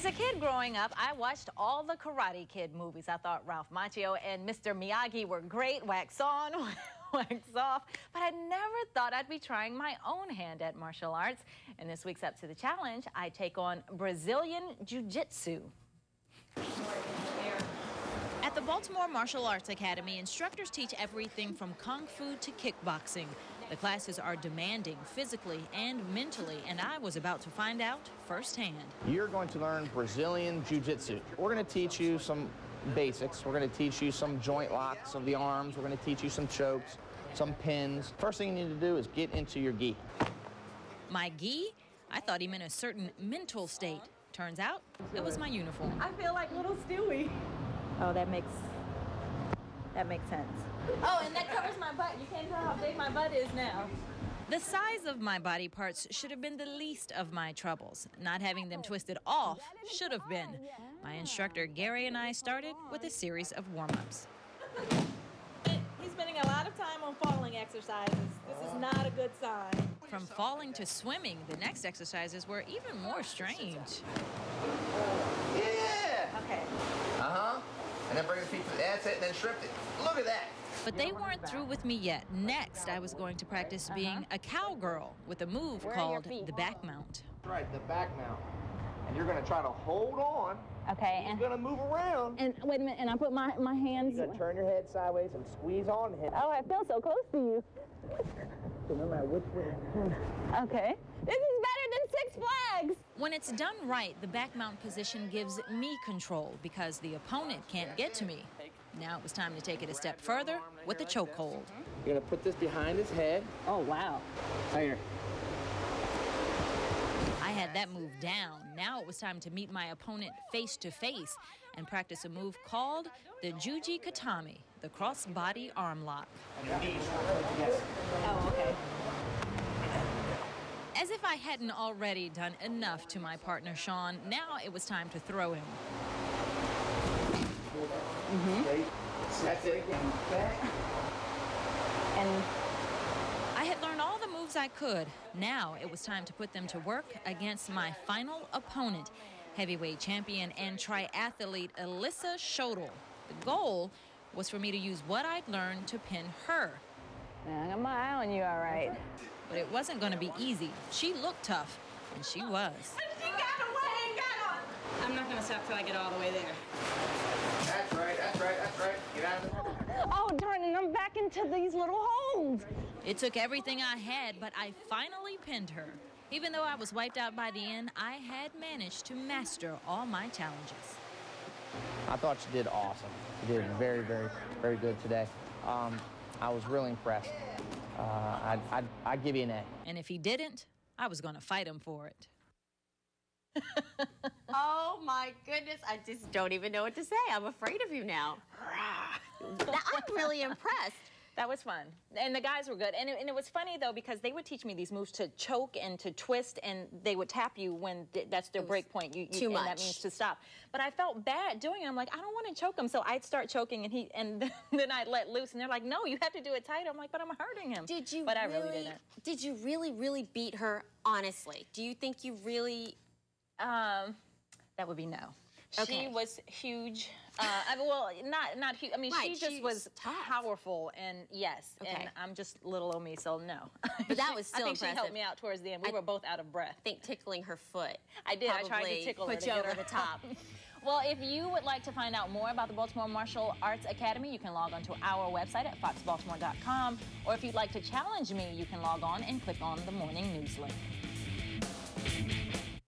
As a kid growing up, I watched all the Karate Kid movies. I thought Ralph Macchio and Mr. Miyagi were great, wax on, wax off, but I never thought I'd be trying my own hand at martial arts. In this week's Up to the Challenge, I take on Brazilian Jiu Jitsu. At the Baltimore Martial Arts Academy, instructors teach everything from kung fu to kickboxing. The classes are demanding physically and mentally, and I was about to find out firsthand. You're going to learn Brazilian Jiu Jitsu. We're going to teach you some basics. We're going to teach you some joint locks of the arms. We're going to teach you some chokes, some pins. First thing you need to do is get into your gi. My gi? I thought he meant a certain mental state. Turns out, it was my uniform. I feel like little Stewie. Oh, that makes sense. Oh, and that covers my butt. You can't tell how big my butt is now. The size of my body parts should have been the least of my troubles. Not having them twisted off should have been. My instructor, Gary, and I started with a series of warm-ups. He's spending a lot of time on falling exercises. This is not a good sign. From falling to swimming, the next exercises were even more strange. Yeah! Okay. Uh-huh. And then bring the feet to the, that's it, and then shrift it. Look at that. But they weren't through with me yet. Next, I was going to practice being a cowgirl with a move called the back mount. Right, the back mount. And you're going to try to hold on. Okay. And you're going to move around. And wait a minute, and I put my hands... You're going to turn your head sideways and squeeze on him. Oh, I feel so close to you. So no matter which way. Okay. This is better than Six Flags. When it's done right, the back mount position gives me control because the opponent can't get to me. Now it was time to take it a step further with the chokehold. You're going to put this behind his head. Oh, wow. Right here. I had that move down. Now it was time to meet my opponent face to face and practice a move called the Juji Katami, the cross-body arm lock. Oh, okay. As if I hadn't already done enough to my partner, Sean, now it was time to throw him. That's it. And I had learned all the moves I could. Now it was time to put them to work against my final opponent, heavyweight champion and triathlete Alyssa Shodel. The goal was for me to use what I'd learned to pin her. I got my eye on you, all right. But it wasn't going to be easy. She looked tough, and she was. She got away and got on. I'm not going to stop till I get all the way there. That's right, that's right, that's right. Get out of there. Oh, darn it, I'm back into these little holes. It took everything I had, but I finally pinned her. Even though I was wiped out by the end, I had managed to master all my challenges. I thought you did awesome. You did very, very, very good today. I was really impressed. I'd give you an A. And if he didn't, I was going to fight him for it. Oh my goodness, I just don't even know what to say. I'm afraid of you now. I'm really impressed. That was fun. And the guys were good. And it was funny, though, because they would teach me these moves to choke and to twist, and they would tap you when that's their break point. Too much. And that means to stop. But I felt bad doing it. I'm like, I don't want to choke him. So I'd start choking, and then I'd let loose. And they're like, no, you have to do it tight. I'm like, but I'm hurting him. Did you But I really didn't. Did you really beat her, honestly? Do you think you really... That would be no. Okay. She was huge. Well, not huge. I mean, Right, she just was tough. powerful, and yes. Okay. And I'm just little old me, so no. But that was still I think impressive. she helped me out towards the end. We were both out of breath. I think tickling her foot. I did. I tried to tickle her put to you get over her. the top. Well, if you would like to find out more about the Baltimore Martial Arts Academy, you can log on to our website at foxbaltimore.com. Or if you'd like to challenge me, you can log on and click on the morning news link.